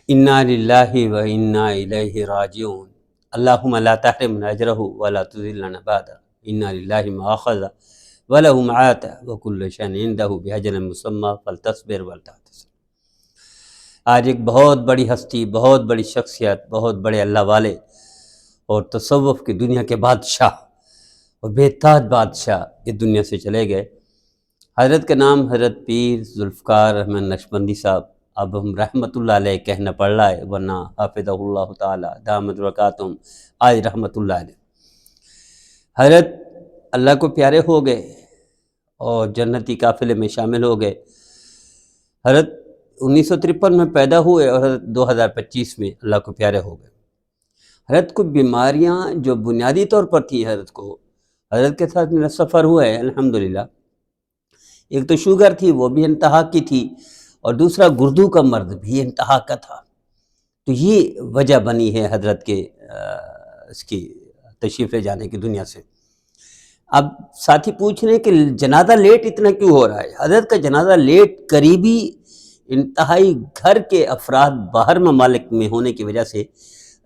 انا للہ و انا الیہ راجعون اللہم لا تحرمنا اجرہ ولا تذلنا بعدہ انا للہ ما اخذ وله ما آتى وكل شيء عنده بأجل مسمى فلتصبر ولتحتسب۔ آج ایک بہت بڑی ہستی، بہت بڑی شخصیت، بہت بڑے اللہ والے اور تصوف کی دنیا کے بادشاہ اور بے تاج بادشاہ اس دنیا سے چلے گئے۔ حضرت کا نام حضرت پیر ذوالفقار احمد نقشبندی صاحب، اب ہم رحمۃ اللہ علیہ کہنا پڑ رہا ہے، ورنہ حافظہ اللہ تعالی دامت برکاتہم آج رحمۃ اللہ علیہ۔ حضرت اللہ کو پیارے ہو گئے اور جنتی قافلے میں شامل ہو گئے۔ حضرت 1953 میں پیدا ہوئے اور حضرت 2025 میں اللہ کو پیارے ہو گئے۔ حضرت کو بیماریاں جو بنیادی طور پر تھی، حضرت کے ساتھ میرا سفر ہوا ہے الحمدللہ۔ ایک تو شوگر تھی، وہ بھی انتہا کی تھی، اور دوسرا گردوں کا مرض بھی انتہا کا تھا۔ تو یہ وجہ بنی ہے حضرت کے اس کی تشریف لے جانے کی دنیا سے۔ اب ساتھی پوچھ رہے ہیں کہ جنازہ لیٹ اتنا کیوں ہو رہا ہے؟ حضرت کا جنازہ لیٹ قریبی انتہائی گھر کے افراد باہر ممالک میں ہونے کی وجہ سے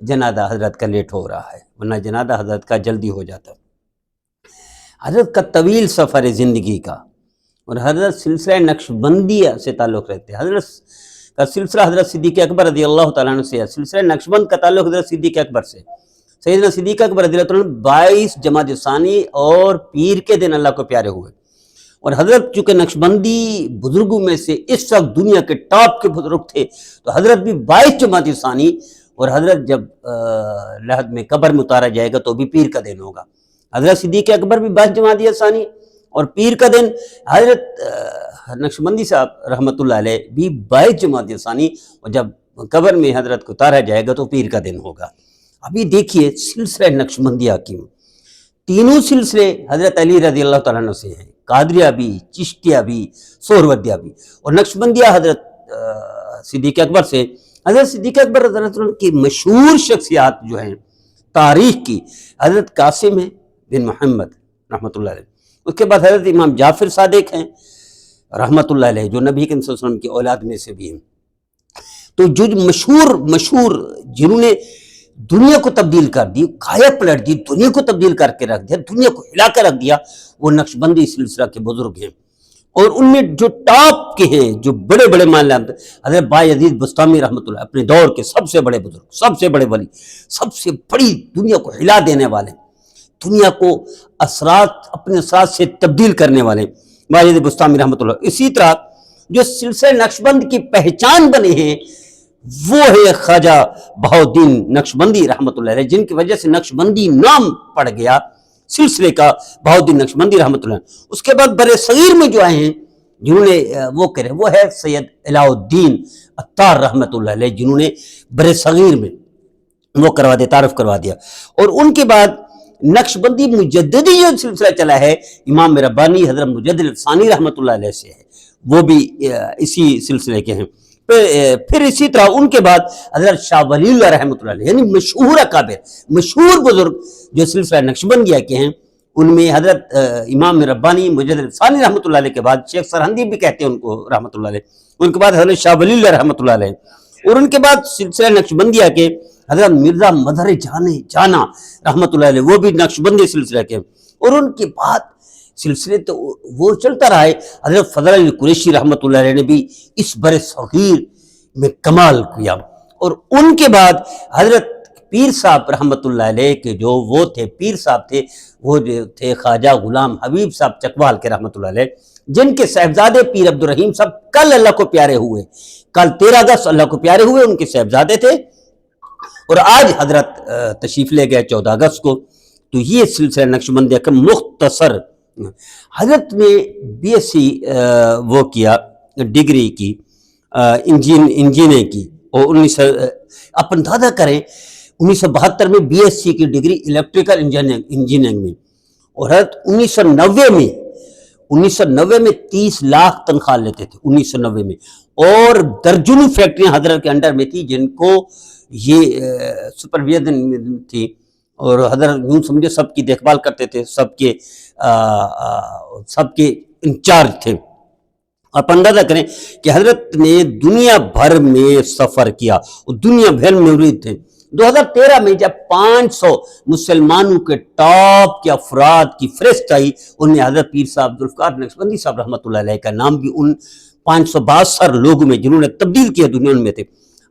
جنازہ حضرت کا لیٹ ہو رہا ہے، ورنہ جنازہ حضرت کا جلدی ہو جاتا۔ حضرت کا طویل سفر ہے زندگی کا، اور حضرت سلسلہ نقشبندیہ سے تعلق رکھتے ہیں۔ حضرت کا سلسلہ حضرت صدیق اکبر رضی اللہ تعالیٰ عنہ سے ہے۔ سلسلہ نقشبند کا تعلق حضرت صدیق اکبر سے۔ سیدنا صدیق اکبر رضی اللہ تعالیٰ عنہ 22 جمادی ثانی اور پیر کے دن اللہ کو پیارے ہوئے، اور حضرت چونکہ نقشبندی بزرگوں میں سے اس وقت دنیا کے ٹاپ کے بزرگ تھے، تو حضرت بھی 22 جمادی ثانی، اور حضرت جب لحد میں قبر میں اتارا جائے گا تو بھی پیر کا دن ہوگا۔ حضرت صدیق اکبر بھی 22 جمادی ثانی اور پیر کا دن، حضرت نقشبندی صاحب رحمۃ اللہ علیہ بھی 22 جمادی ثانی، اور جب قبر میں حضرت کو اتارا جائے گا تو پیر کا دن ہوگا۔ ابھی دیکھیے سلسلہ نقشبندیہ کی تینوں سلسلے حضرت علی رضی اللہ تعالیٰ عنہ سے ہیں، قادریہ بھی، چشتیہ بھی، سہروردیہ بھی، اور نقشبندیہ حضرت صدیق اکبر سے۔ حضرت صدیق اکبر رضی اللہ عنہ کی مشہور شخصیات جو ہیں تاریخ کی، حضرت قاسم بن محمد رحمۃ اللہ علیہ، اس کے بعد حضرت امام جعفر صادق ہیں رحمۃ اللہ علیہ، جو نبی کریم صلی اللہ علیہ وسلم کی اولاد میں سے بھی ہیں۔ تو جو مشہور جنہوں نے دنیا کو تبدیل کر دی، کایا پلٹ دی، دنیا کو تبدیل کر کے رکھ دیا، دنیا کو ہلا کر رکھ دیا، وہ نقشبندی سلسلہ کے بزرگ ہیں۔ اور ان میں جو ٹاپ کے ہیں، جو بڑے بڑے حضرت بایزید بستامی رحمۃ اللہ، اپنے دور کے سب سے بڑے بزرگ، سب سے بڑے ولی، سب سے بڑی دنیا کو ہلا دینے والے، دنیا کو اپنے اثرات سے تبدیل کرنے والے بایزید بستامی رحمۃ اللہ۔ اسی طرح جو سلسلہ نقشبند کی پہچان بنے ہیں وہ ہے خواجہ بہاؤالدین نقشبندی رحمۃ اللہ علیہ، جن کی وجہ سے نقشبندی نام پڑ گیا سلسلے کا، بہاؤالدین نقشبندی رحمۃ اللہ علیہ۔ اس کے بعد برِ صغیر میں جو آئے ہیں جنہوں نے وہ ہے سید الہ الدین عطار رحمۃ اللہ علیہ، جنہوں نے برِ صغیر میں وہ تعارف کروا دیا۔ اور ان کے بعد نقشبندی مجددی جو سلسلہ چلا ہے، امام ربانی حضرت مجدد ثانی رحمۃ اللہ علیہ سے ہے، وہ بھی اسی سلسلے کے ہیں۔ پھر اسی طرح ان کے بعد حضرت شاہ ولی اللہ رحمۃ اللہ علیہ، یعنی مشہور اکابر، مشہور بزرگ جو سلسلہ نقشبندیہ کے ہیں، ان میں حضرت امام ربانی مجدد ثانی رحمۃ اللہ علیہ کے بعد شیخ سرہندی بھی کہتے ہیں ان کو رحمۃ اللہ علیہ، ان کے بعد حضرت شاہ ولی اللہ رحمۃ اللہ علیہ، اور ان کے بعد سلسلہ نقشبندیہ کے حضرت مرزا مظہر جانا رحمۃ اللہ علیہ، وہ بھی نقشبندی سلسلہ کے، اور ان کے بعد سلسلے تو وہ چلتا رہا ہے۔ حضرت فضل علی قریشی رحمۃ اللہ علیہ نے بھی اس برِ صغیر میں کمال کیا، اور ان کے بعد حضرت پیر صاحب رحمۃ اللہ علیہ کے جو وہ تھے پیر صاحب تھے، وہ جو تھے خواجہ غلام حبیب صاحب چکوال کے رحمۃ اللہ علیہ، جن کے صاحبزادے پیر عبدالرحیم صاحب کل اللہ کو پیارے ہوئے، کل 13 اگست اللہ کو پیارے ہوئے، ان کے صاحبزادے تھے، اور آج حضرت تشریف لے گئے 14 اگست کو۔ تو یہ سلسلہ نقشبندیہ کا مختصر، حضرت نے بی ایس سی وہ کیا، ڈگری کی انجینئرنگ کی، اور آپ اندازہ کریں 1972 میں بی ایس سی کی ڈگری الیکٹریکل انجینئرنگ میں، اور حضرت 1990 میں 30 لاکھ تنخواہ لیتے تھے 1990 میں، اور درجنوں فیکٹریاں حضرت کے انڈر میں تھی جن کو یہ سپرویژن تھی، اور حضرت یوں سمجھے سب کی دیکھ بھال کرتے تھے، سب کے انچارج تھے۔ آپ اندازہ کریں کہ حضرت نے دنیا بھر میں سفر کیا، دنیا بھر میں مرید تھے۔ 2013 میں جب 500 مسلمانوں کے ٹاپ کے افراد کی فہرست آئی، ان میں حضرت پیر صاحب ذوالفقار نقشبندی صاحب رحمۃ اللہ علیہ کا نام بھی ان 562 لوگوں میں جنہوں نے تبدیل کیا دنیا میں تھے۔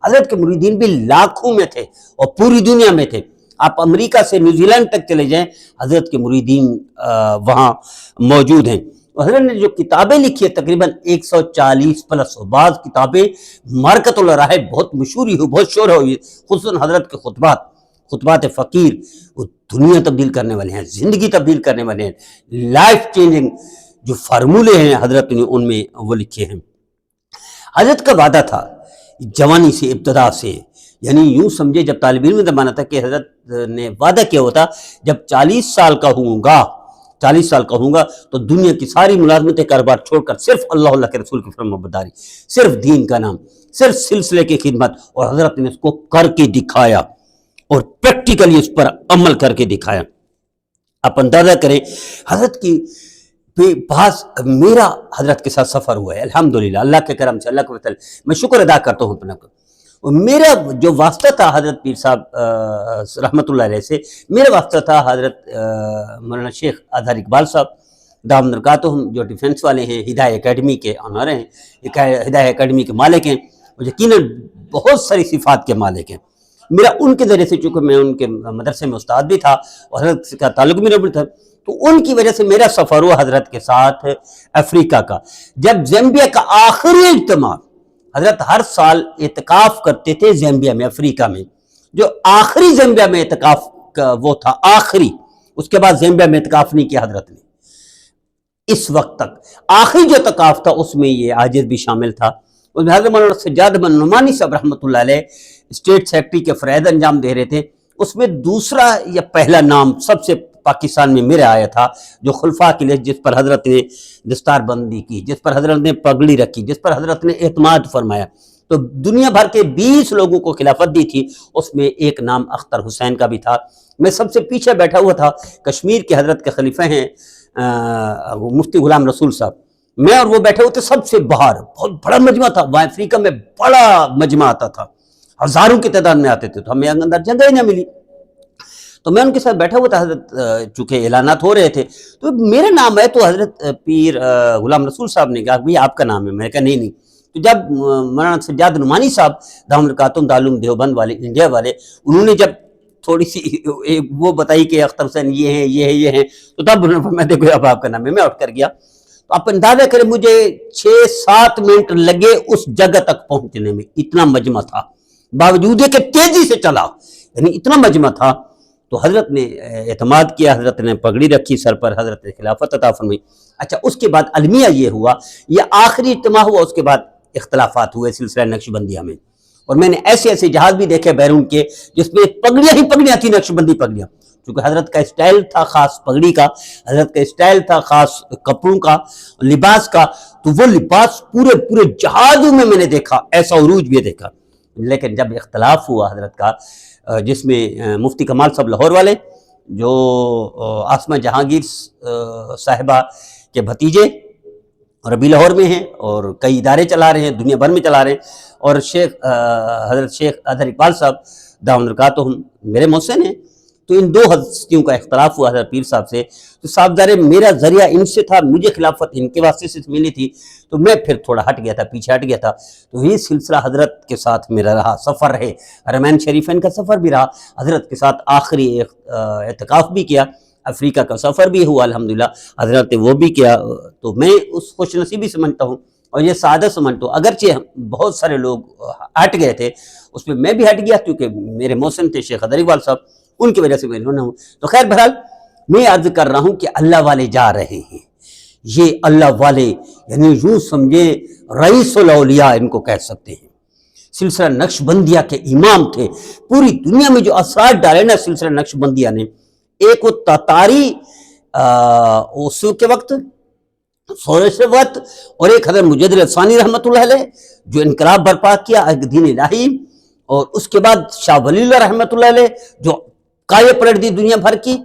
حضرت کے مریدین بھی لاکھوں میں تھے اور پوری دنیا میں تھے۔ آپ امریکہ سے نیوزی لینڈ تک چلے جائیں، حضرت کے مریدین وہاں موجود ہیں۔ حضرت نے جو کتابیں لکھی ہے تقریباً 140 پلس، بعض کتابیں مارکت الرائے بہت مشہوری ہوئی، بہت شہرت ہوئی، خصوصاً حضرت کے خطبات فقیر، وہ دنیا تبدیل کرنے والے ہیں، زندگی تبدیل کرنے والے ہیں، لائف چینجنگ جو فارمولے ہیں حضرت نے ان میں وہ لکھے ہیں۔ حضرت کا وعدہ تھا جوانی سے، ابتدا سے، یعنی یوں سمجھے جب طالب علم زمانہ تھا کہ حضرت نے وعدہ کیا ہوتا جب 40 سال کا ہوں گا تو دنیا کی ساری ملازمتیں کاروبار چھوڑ کر صرف اللہ کے رسول کی فرمانبرداری، صرف دین کا نام، صرف سلسلے کی خدمت، اور حضرت نے اس کو کر کے دکھایا اور پریکٹیکلی اس پر عمل کر کے دکھایا۔ آپ اندازہ کریں حضرت کی پاس میرا حضرت کے ساتھ سفر ہوا ہے الحمدللہ، اللہ کے کرم سے، اللہ کے فضل، میں شکر ادا کرتا ہوں اپنا۔ میرا جو واسطہ تھا حضرت پیر صاحب رحمۃ اللہ علیہ سے، میرا واسطہ تھا حضرت مولانا شیخ اظہر اقبال صاحب دامت برکاتہم، جو ڈیفنس والے ہیں، ہدایہ اکیڈمی کے آنر ہیں، ہدایہ اکیڈمی کے مالک ہیں، اور یقیناً بہت ساری صفات کے مالک ہیں۔ میرا ان کے ذریعے سے، چونکہ میں ان کے مدرسے میں استاد بھی تھا اور حضرت کا تعلق میرا بھی تھا، تو ان کی وجہ سے میرا سفر ہوا حضرت کے ساتھ افریقہ کا۔ جب زیمبیا کا آخری اجتماع، حضرت ہر سال اعتکاف کرتے تھے زیمبیا میں، افریقہ میں، جو آخری زیمبیا میں اعتکاف کا وہ تھا آخری، اس کے بعد زیمبیا میں اعتکاف نہیں کیا حضرت نے اس وقت تک۔ آخری جو اعتکاف تھا اس میں یہ عاجز بھی شامل تھا، اس میں حضرت مولانا سجاد بن نعمانی صاحب رحمۃ اللہ علیہ اسٹیٹ سیکرٹری کے فرائض انجام دے رہے تھے۔ اس میں دوسرا یا پہلا نام سب سے پاکستان میں میرا آیا تھا، جو خلفاء کے لیے، جس پر حضرت نے دستار بندی کی، جس پر حضرت نے پگڑی رکھی، جس پر حضرت نے اعتماد فرمایا، تو دنیا بھر کے 20 لوگوں کو خلافت دی تھی، اس میں ایک نام اختر حسین کا بھی تھا۔ میں سب سے پیچھے بیٹھا ہوا تھا، کشمیر کے حضرت کے خلیفہ ہیں مفتی غلام رسول صاحب، میں اور وہ بیٹھے ہوئے تھے سب سے باہر، بہت بڑا مجمع تھا وہاں افریقہ میں، بڑا مجمع آتا تھا، ہزاروں کی تعداد میں آتے تھے، تو ہمیں اندر جگہ ہی نہ ملی، تو میں ان کے ساتھ بیٹھا ہوا تھا۔ حضرت چونکہ اعلانات ہو رہے تھے تو میرا نام ہے، تو حضرت پیر غلام رسول صاحب نے کہا بھئی آپ کا نام ہے، میں نے کہا نہیں۔ تو جب مولانا سجاد نعمانی صاحب دامت برکاتہم دارالعلوم دیوبند والے، انڈیا والے، انہوں نے جب تھوڑی سی وہ بتائی کہ اختر حسین یہ ہیں، تو تب انہوں نے فرمایا دیکھو اب آپ کا نام ہے، میں اٹھ کر گیا۔ تو آپ اندازہ کریں مجھے 6-7 منٹ لگے اس جگہ تک پہنچنے میں، اتنا مجمع تھا، باوجود کہ تیزی سے چلا، یعنی اتنا مجمع تھا۔ تو حضرت نے اعتماد کیا، حضرت نے پگڑی رکھی سر پر، حضرت نے خلافت عطا فرمائی۔ اچھا، اس کے بعد المیہ یہ ہوا، یہ آخری اجتماع ہوا، اس کے بعد اختلافات ہوئے سلسلہ نقشبندیہ میں، اور میں نے ایسے جہاز بھی دیکھے بیرون کے جس میں پگڑیاں تھی، نقشبندی پگڑیاں، کیونکہ حضرت کا اسٹائل تھا خاص پگڑی کا، حضرت کا اسٹائل تھا خاص کپڑوں کا، لباس کا، تو وہ لباس پورے جہازوں میں نے دیکھا، ایسا عروج بھی دیکھا۔ لیکن جب اختلاف ہوا حضرت کا، جس میں مفتی کمال صاحب لاہور والے، جو آسمہ جہانگیر صاحبہ کے بھتیجے اور ابھی لاہور میں ہیں اور کئی ادارے چلا رہے ہیں، دنیا بھر میں چلا رہے ہیں، اور حضرت شیخ اظہر اقبال صاحب دامت برکاتہم میرے محسن ہیں، تو ان دو ہستیوں کا اختلاف ہوا حضرت پیر صاحب سے، تو صاحب ظاہر میرا ذریعہ ان سے تھا، مجھے خلافت ان کے واسطے سے ملی تھی، تو میں پھر تھوڑا ہٹ گیا تھا، پیچھے ہٹ گیا تھا۔ تو یہ سلسلہ حضرت کے ساتھ میرا رہا، سفر رہے، حرمین شریفین کا سفر بھی رہا، حضرت کے ساتھ آخری اعتکاف بھی کیا، افریقہ کا سفر بھی ہوا الحمدللہ، حضرت نے وہ بھی کیا۔ تو میں اس خوش نصیبی سمجھتا ہوں اور یہ سعادت سمجھتا ہوں، اگرچہ بہت سارے لوگ ہٹ گئے تھے، اس میں میں بھی ہٹ گیا کیونکہ میرے محسن تھے شیخ اظہر اقبال صاحب، ان کی وجہ سے میں نہ ہوں۔ تو خیر بہرحال میں عرض کر رہا ہوں کہ اللہ والے جا رہے ہیں، یہ اللہ والے یعنی یوں سمجھے رئیس الاولیاء ان کو کہہ سکتے ہیں، سلسلہ نقشبندیہ کے امام تھے، پوری دنیا میں جو اثرات ڈالے نا سلسلہ نقشبندیہ نے، ایک وہ تاتاری اس کے وقت سورش وقت، اور ایک حضرت مجدد ثانی رحمۃ اللہ علیہ جو انقلاب برپا کیا دین الہی، اور اس کے بعد شاہ ولی اللہ رحمۃ اللہ علیہ جو قائے پلٹ دی دنیا بھر کی،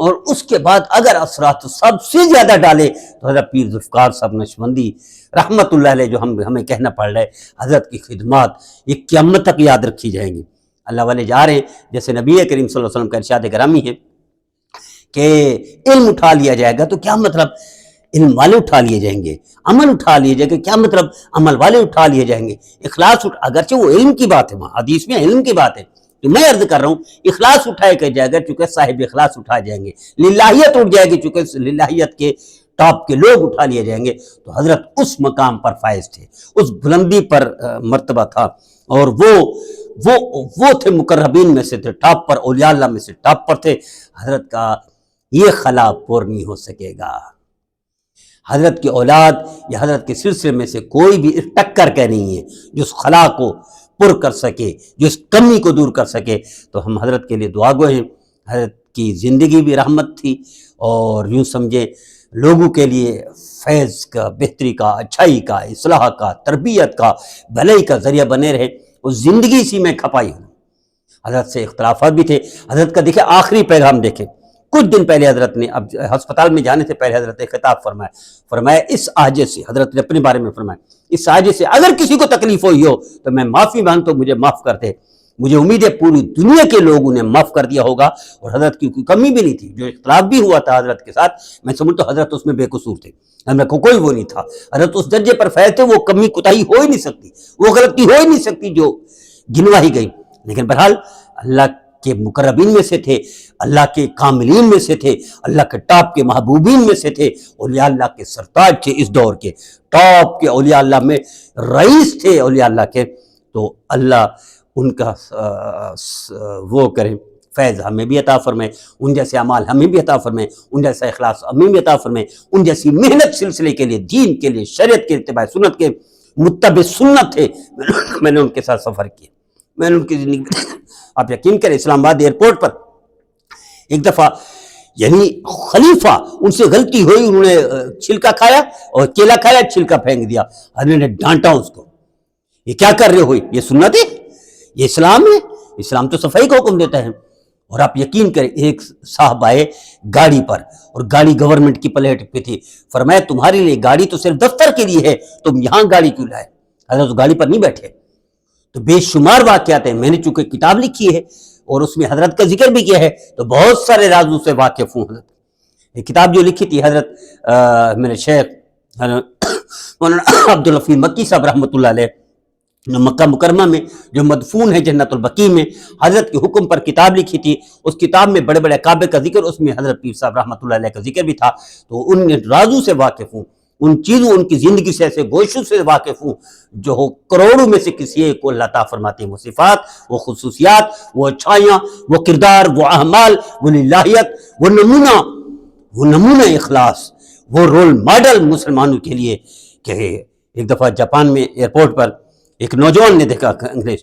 اور اس کے بعد اگر اثرات سب سے زیادہ ڈالے تو حضرت پیر ذوالفقار صاحب نقشبندی رحمۃ اللہ علیہ، جو ہمیں کہنا پڑ رہا ہے، حضرت کی خدمات یہ قیامت تک یاد رکھی جائیں گی۔ اللہ والے جا رہے ہیں، جیسے نبی کریم صلی اللہ علیہ وسلم کا ارشاد گرامی ہے کہ علم اٹھا لیا جائے گا، تو کیا مطلب علم والے اٹھا لیے جائیں گے، عمل اٹھا لیے جائیں گے، کیا مطلب عمل والے اٹھا لیے جائیں گے، اخلاص اگرچہ وہ علم کی بات ہے، وہاں حدیث میں علم کی بات ہے، تو میں عرض کر رہا ہوں اخلاص اٹھائے کہ جائے گا چونکہ صاحب اخلاص اٹھائے جائیں گے، للہیت اٹھ جائے گی چونکہ للہیت کے ٹاپ کے لوگ اٹھا لیے جائیں گے۔ تو حضرت اس مقام پر فائز تھے، اس بلندی پر مرتبہ تھا، اور وہ تھے مقربین میں سے تھے، ٹاپ پر، اولیاء اللہ میں سے ٹاپ پر تھے۔ حضرت کا یہ خلا پور نہیں ہو سکے گا، حضرت کی اولاد یا حضرت کے سلسلے میں سے کوئی بھی اس ٹکر کے نہیں ہے جو اس خلا کو پر کر سکے، جو اس کمی کو دور کر سکے۔ تو ہم حضرت کے لیے دعا گو ہیں۔ حضرت کی زندگی بھی رحمت تھی، اور یوں سمجھیں لوگوں کے لیے فیض کا، بہتری کا، اچھائی کا، اصلاح کا، تربیت کا، بھلائی کا ذریعہ بنے رہے۔ اس زندگی اسی میں کھپائی ہو۔ حضرت سے اختلافات بھی تھے۔ حضرت کا دیکھیں آخری پیغام دیکھیں، کچھ دن پہلے حضرت نے، اب ہسپتال میں جانے سے پہلے حضرت نے خطاب فرمایا اس آجے سے، حضرت نے اپنے بارے میں فرمایا اس آجے سے اگر کسی کو تکلیف ہوئی ہو تو میں معافی مانگتا ہوں، مجھے معاف کر دے۔ مجھے امید ہے پوری دنیا کے لوگوں نے معاف کر دیا ہوگا، اور حضرت کی کوئی کمی بھی نہیں تھی۔ جو اختلاف بھی ہوا تھا حضرت کے ساتھ، میں سمجھتا ہوں حضرت اس میں بے قصور تھے، حضرت کو کوئی وہ نہیں تھا۔ حضرت اس درجے پر فیض تھے، وہ کمی کوتاہی ہو ہی نہیں سکتی، وہ غلطی ہو ہی نہیں سکتی جو گنوا ہی گئی۔ لیکن بہرحال اللہ کے مقربین میں سے تھے، اللہ کے کاملین میں سے تھے، اللہ کے ٹاپ کے محبوبین میں سے تھے، اولیاء اللہ کے سرتاج تھے، اس دور کے ٹاپ کے اولیاء اللہ میں رئیس تھے اولیاء اللہ کے۔ تو اللہ ان کا وہ کریں، فیض ہمیں بھی عطا فرمائے، ان جیسے اعمال ہمیں بھی عطا فرمائے، ان جیسا اخلاص ہمیں بھی عطا فرمائے، ان جیسی محنت سلسلے کے لیے، دین کے لیے، شریعت کے اتباع سنت کے متبع سنت تھے۔ میں نے ان کے ساتھ سفر کیا، میں نے ان کی زندگی، آپ یقین کریں اسلام آباد ایئرپورٹ پر ایک دفعہ یعنی خلیفہ ان سے غلطی ہوئی، انہوں نے چھلکا کھایا اور کیلا کھایا، چھلکا پھینک دیا۔ حضرت نے ڈانٹا اس کو، یہ کیا کر رہے ہو، یہ سنت ہے، یہ اسلام ہے، اسلام تو صفائی کا حکم دیتا ہے۔ اور آپ یقین کریں ایک صاحب آئے گاڑی پر، اور گاڑی گورنمنٹ کی پلیٹ پہ تھی، فرمایا تمہارے لیے گاڑی تو صرف دفتر کے لیے ہے، تم یہاں گاڑی کیوں لائے؟ حضرت اس گاڑی پر نہیں بیٹھے۔ تو بے شمار واقعات ہیں، میں نے چونکہ کتاب لکھی ہے اور اس میں حضرت کا ذکر بھی کیا ہے، تو بہت سارے رازوں سے واقف ہوں۔ حضرت یہ کتاب جو لکھی تھی حضرت میرے شیخ مولانا عبدالحفیظ مکی صاحب رحمۃ اللہ علیہ، مکہ مکرمہ میں جو مدفون ہے جنت البقیع میں، حضرت کے حکم پر کتاب لکھی تھی۔ اس کتاب میں بڑے بڑے کعبے کا ذکر، اس میں حضرت پیر صاحب رحمۃ اللہ علیہ کا ذکر بھی تھا۔ تو ان رازوں سے واقف ہوں، ان چیزوں، ان کی زندگی سے، ایسے گوشوں سے واقف ہوں جو کروڑوں میں سے کسی ایک کو اللہ عطا فرماتے ہیں۔ وہ صفات، وہ خصوصیات، وہ اچھائیاں، وہ کردار، وہ اعمال، وہ للہیت، وہ نمونہ اخلاص، وہ رول ماڈل مسلمانوں کے لیے۔ کہ ایک دفعہ جاپان میں ایئرپورٹ پر ایک نوجوان نے دیکھا انگریز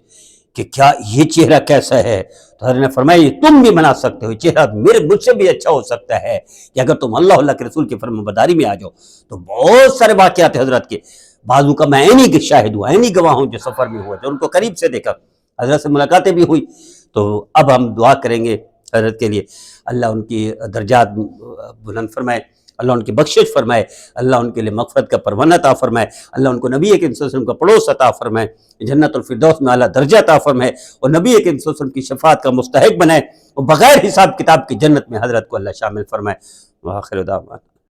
کہ کیا یہ چہرہ کیسا ہے، تو حضرت نے فرمایا یہ تم بھی بنا سکتے ہو، چہرہ مجھ سے بھی اچھا ہو سکتا ہے کہ اگر تم اللہ کے رسول کی فرمانبرداری میں آ جاؤ۔ تو بہت سارے واقعات ہیں حضرت کے، بعضوں کا میں عینی شاہد ہوں، عینی گواہ ہوں، جو سفر میں ہوا، جو ان کو قریب سے دیکھا، حضرت سے ملاقاتیں بھی ہوئی۔ تو اب ہم دعا کریں گے حضرت کے لیے، اللہ ان کی درجات بلند فرمائے، اللہ ان کی بخشش فرمائے، اللہ ان کے لیے مغفرت کا پروانہ عطا فرمائے، اللہ ان کو نبی کریم صلی اللہ علیہ وسلم کا پڑوس عطا فرمائے، جنت الفردوس میں اعلیٰ درجہ عطا فرمائے، اور نبی کریم صلی اللہ علیہ وسلم کی شفاعت کا مستحق بنائے، اور بغیر حساب کتاب کی جنت میں حضرت کو اللہ شامل فرمائے۔ وآخر دعوانا